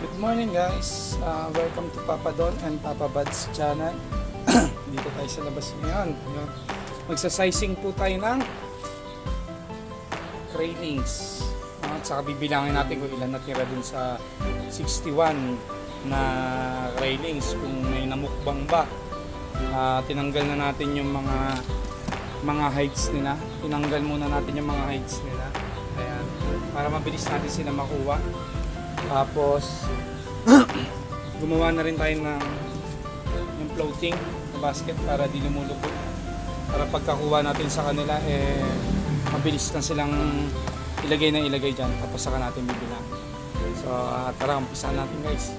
Good morning guys, welcome to Papa Don and Papa Bud's channel. Dito tayo sa labas ngayon. Magsasizing po tayo ng railings. At saka bibilangin natin kung ilan natira dun sa 61 na railings. Kung may namukbang ba. Tinanggal na natin yung mga heights nila. Tinanggal muna natin yung mga heights nila. Ayan, para mabilis natin sila makuha. Tapos gumawa na rin tayo ng yung floating na basket para di lumulubog, para pagkakuha natin sa kanila mabilis na silang ilagay na ilagay dyan, tapos saka natin bibilang. So tara, umpisahan natin guys.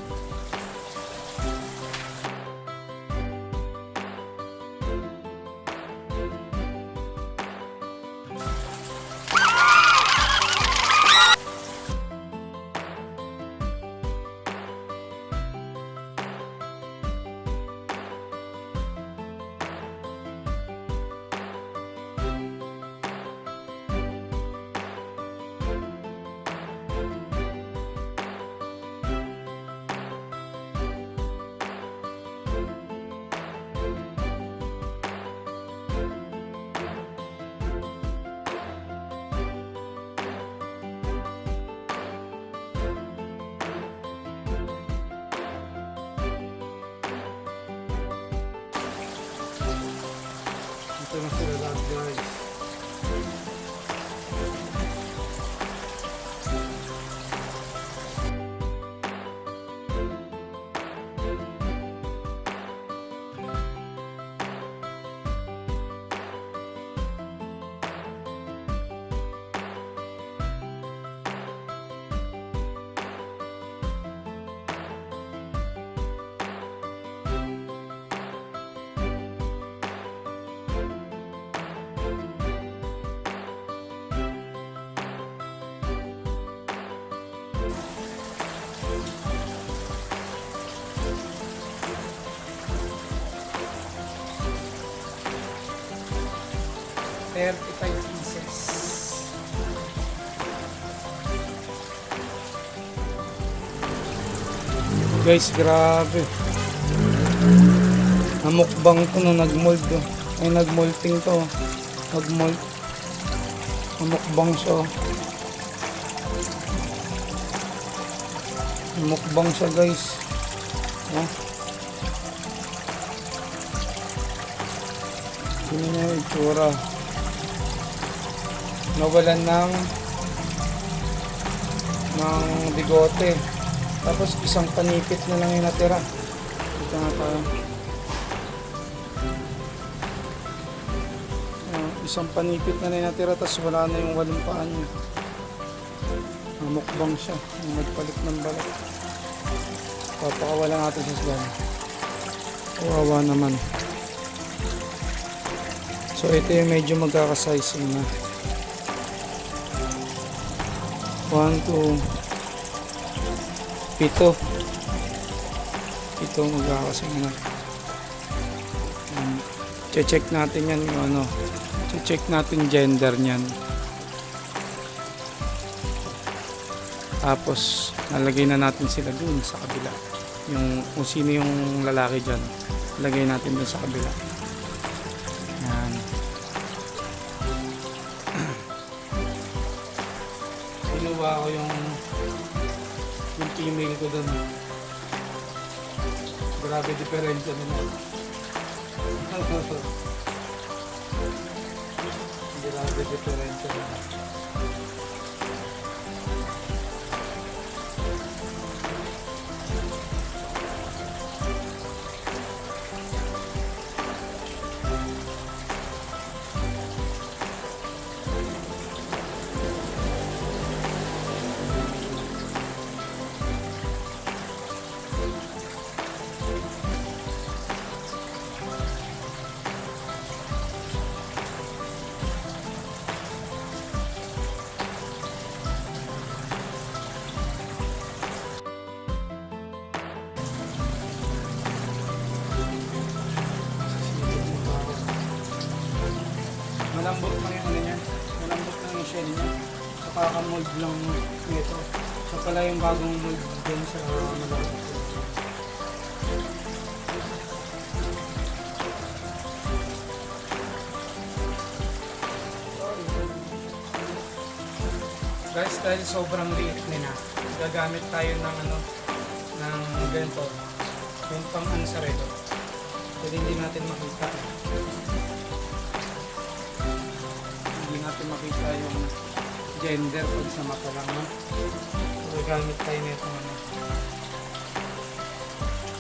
Ito na sila lahat guys. $35. Guys, grabe. Namukbang to na nagmold to. Ay nagmolting to. Nagmold. Namukbang siya. Namukbang siya guys. Hindi niya yung itsura. Nawalan ng bigote. Tapos isang panipit na lang yung natira. Ito nga tayo. Isang panipit na lang yung natira. Tapos wala na yung walong paan niya. Namukbang siya. Nagpalit ng balat. Papakawala natin sa sila. Kawawa naman. So ito yung medyo magkakasizing na. 1, 2, 7. Ito magkakasing na. Check natin yan yung ano. Check natin gender niyan. Tapos nalagay na natin sila dun sa kabila. Yung kung sino yung lalaki dyan, lagay natin dun sa kabila. Yan. Kinuha ko yung female ko dun. Grabe diferensya naman. Grabe diferensya naman. Malambot lang yung ano niya. Malambot lang yung shell niya. Nakaka-mold lang nito. Ito pala yung bagong mold dun sa malaki. Guys, dahil sobrang liit nila, gagamit tayo ng ng ganito. Yung pang ano sa relo. Pwede hindi natin makita. Hindi natin makita yung gender pag sa mata lang. No? So, gagamit tayo nito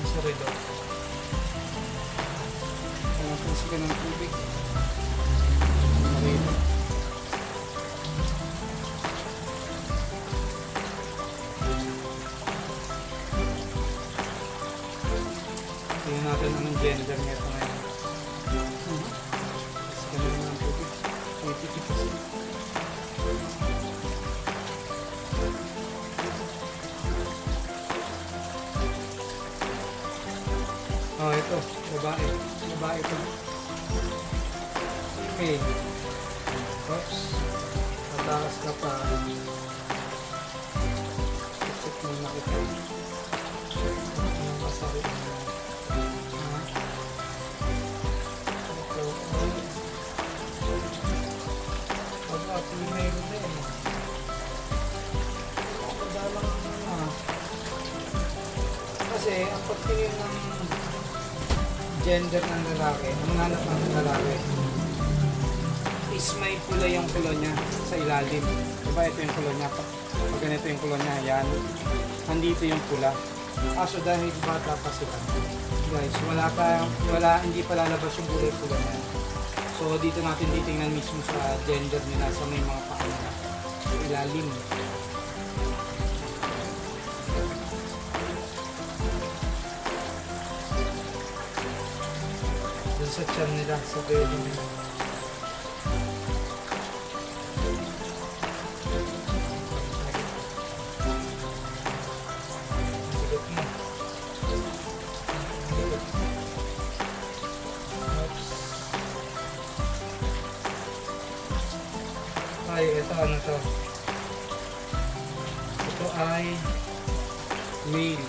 sa relo. Kaya sila ng tubig. Relo. Tingnan natin anong gender nito ngayon. Kasi ganun naman ang tubig. 80%. Oh, ito. Babae. Babae ito. Okay. Oops. Patakas ka pa. Check mo na kita. Anong masakit mo? Female din. Madalang kasi ang pagtingin ng gender ng lalaki, ang hanap ng lalaki is may pula yung kulo niya sa ilalim. Diba ito yung kulo niya? Pag ganito yung kulo niya, yan. Nandito yung pula. Kaso dahil bata pa sila, guys, hindi pa lalabas yung kulay pula niya. So dito natin titingnan mismo sa gender nila sa may mga paa nila. Ilalim. Doon sa tiyan nila, sa belly nila. Bigot mo. Bigot. Ay, ito ano to? Ito ay male.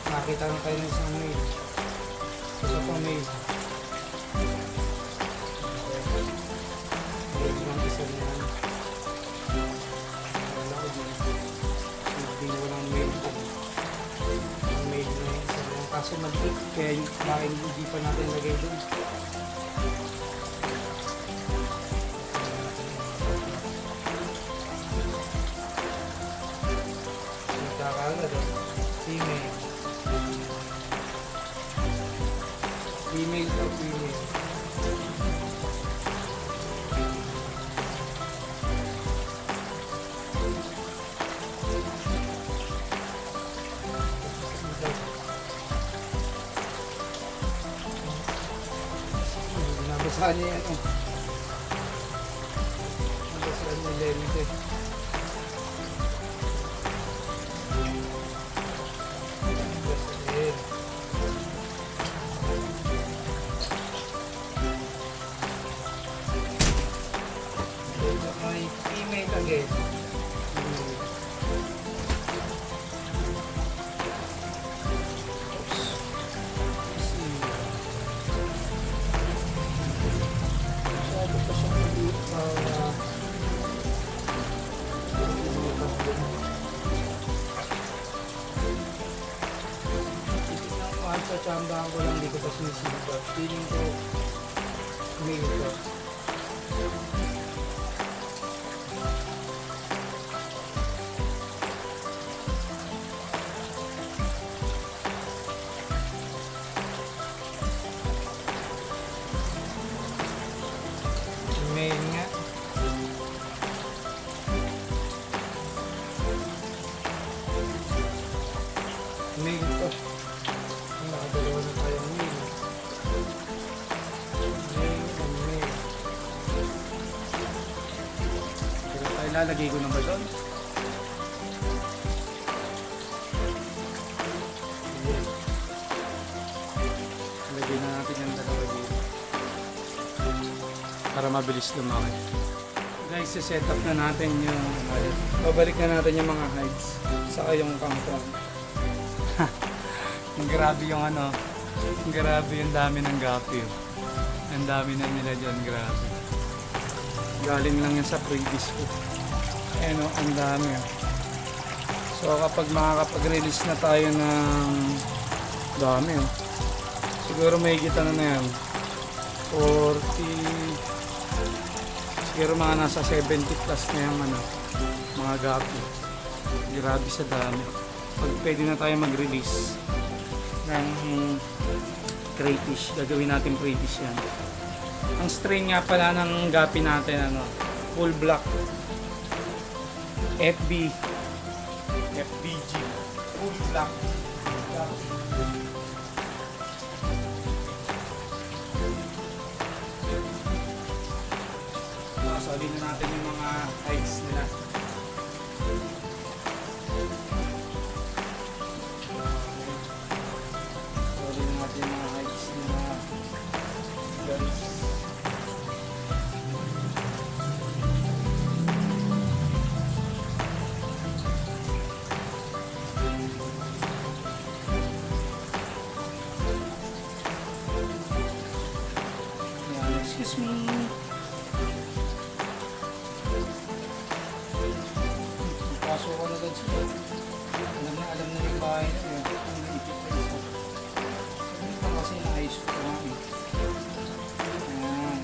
Nakita na tayo ng isang male. Ito po male. Male lang isa niyan. Wala ko din. Hindi na walang male din. Ang male na isa niyan. Kaso maliit kaya bakit hindi pa natin lagay doon. Female. Female to female. Nabasahan niya yan. Nabasahan niya lente. May female again. Sa chambahan ko lang, hindi ko pa sinisipat. Feeling ko male ko. Male nga. Male to. Nakadalawa na tayong male. Male and male. Pero tayo lalagay ko na ba doon? Ayan. Lagay na natin yung dalawa dito. Para mabilis lumaki. Guys, set up na natin yung babalik na natin yung mga hides saka yung kangkong. Grabe yung ano, grabe yung dami ng gapi. Ang dami na nila dyan, grabe. Galing lang yan sa previous ko. Ayan o, ang dami. So kapag makakapag-release na tayo ng dami o. Siguro may kita na yan. 40 siguro mga nasa 70 plus na yung ano, mga gapi. Grabe sa dami. Pag pwede na tayo mag-release ng crayfish, gagawin natin crayfish yan. Ang strain nga pala ng gapi natin, ano, full black FBG full black. Solid na natin yung mga hides nila. Solid na natin yung mga hides nila. Guys. Yan, excuse me. Pasok ko na agad sila. Alam na yung bahay na yun. Ang naipit na isa. Sabi pa kasi naayos ko na eh. Ayan.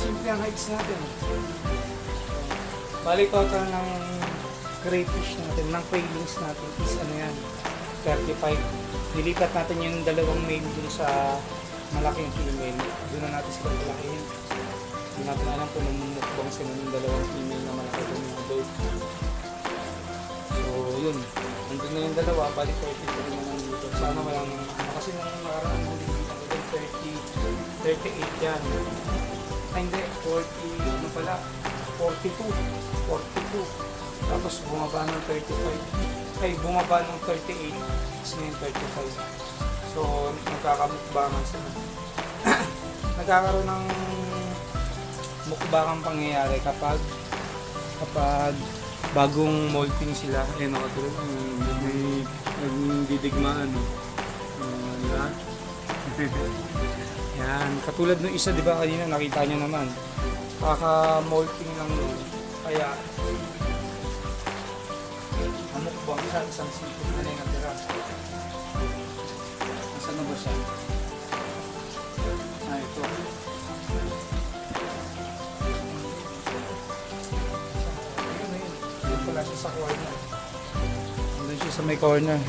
Simple ang hides natin. Bali total ng crayfish natin, ng quailings natin is ano yan, 35. Nilipat natin yung dalawang male dun sa malaking female. Doon na natin sila palakihin. Hindi natin alam kung namumukbang sila ng dalawang female na malaki dun yung adult. So yun, nandun na yung dalawa, bali 33 na lang dito. Sana walang kasi nung nakaraan huli dito 38 yan. Ay, hindi, 40, ano pala, 42. Tapos bumaba ng 35. Ay, bumaba ng 38. Tapos ngayon 35. So, nagkakamukbangan sila. Nagkakaroon ng mukbangang pangyayari kapag bagong molting sila. Ayun, nakatulog. May nagdidigmaan. Diba? Yan, katulad ng isa, di ba kanina nakita nyo naman, kaka-molting lang nun, kaya amukbang siya, isang sipit na lang natira. Nasaan na ba siya? Ah, ito. Ayun pala siya sa corner. Andun siya sa may corner.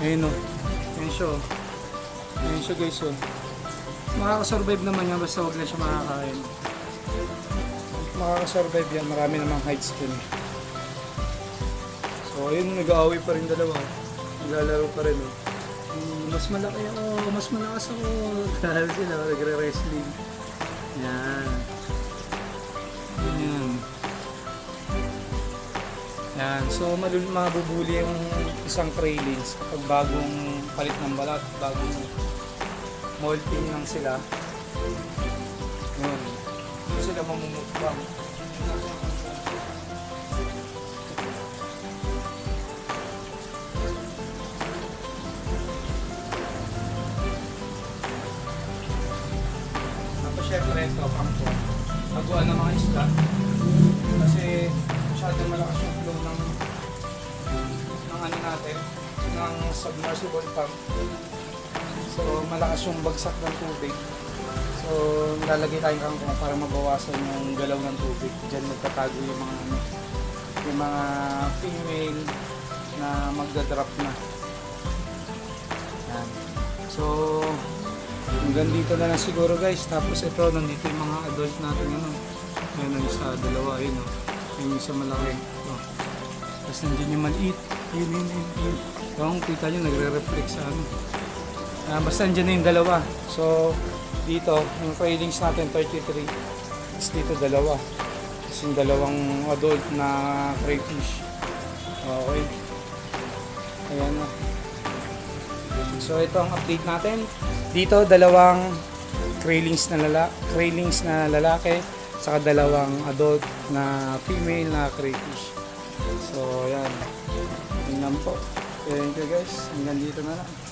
Ayun o. Ayun siya o. Ayun siya guys o. Makakasurvive naman yan basta wag lang siya makakain. Makakasurvive yan, marami namang hides dun. So ayun, nag-aaway pa rin dalawa. Naglalaro pa rin oh. Mas malaki ako, mas malakas ako. Dahil sila, nagre-wrestling. Yan. Yan. Yan. So mabubuli yung isang craylings kapag bagong palit ng balat, bagong molting lang sila. Yun. Hindi sila mamumukbang. Tapos syempre ito, pangko. Taguan ng mga isda. Kasi masyadong malakas yung flow ng ano natin, ng submersible pump. So malakas yung bagsak ng tubig. So lalagay tayong kangkong para mabawasan yung galaw ng tubig. Diyan magtatago yung mga female na magdadrop na. Yan. So Hanggang dito na lang siguro guys. Tapos ito, nandito yung mga adult natin. Ano. Ayan ang isa, dalawa. Ayun o. Yung isa malaki. Ito. Tapos nandiyan yung maliit. Yun. Kung kita nyo, nagre-reflect sa ano. Basta nandiyan na yung dalawa. So, dito, yung railings natin, 33. Tapos dito, dalawa. Tapos yung dalawang adult na crayfish. Okay. Ayan na. So ito ang update natin. Dito dalawang railings na lalaki saka dalawang adult na female na crayfish. So ayan. Tingnan po. Thank you guys. Hanggang dito na lang.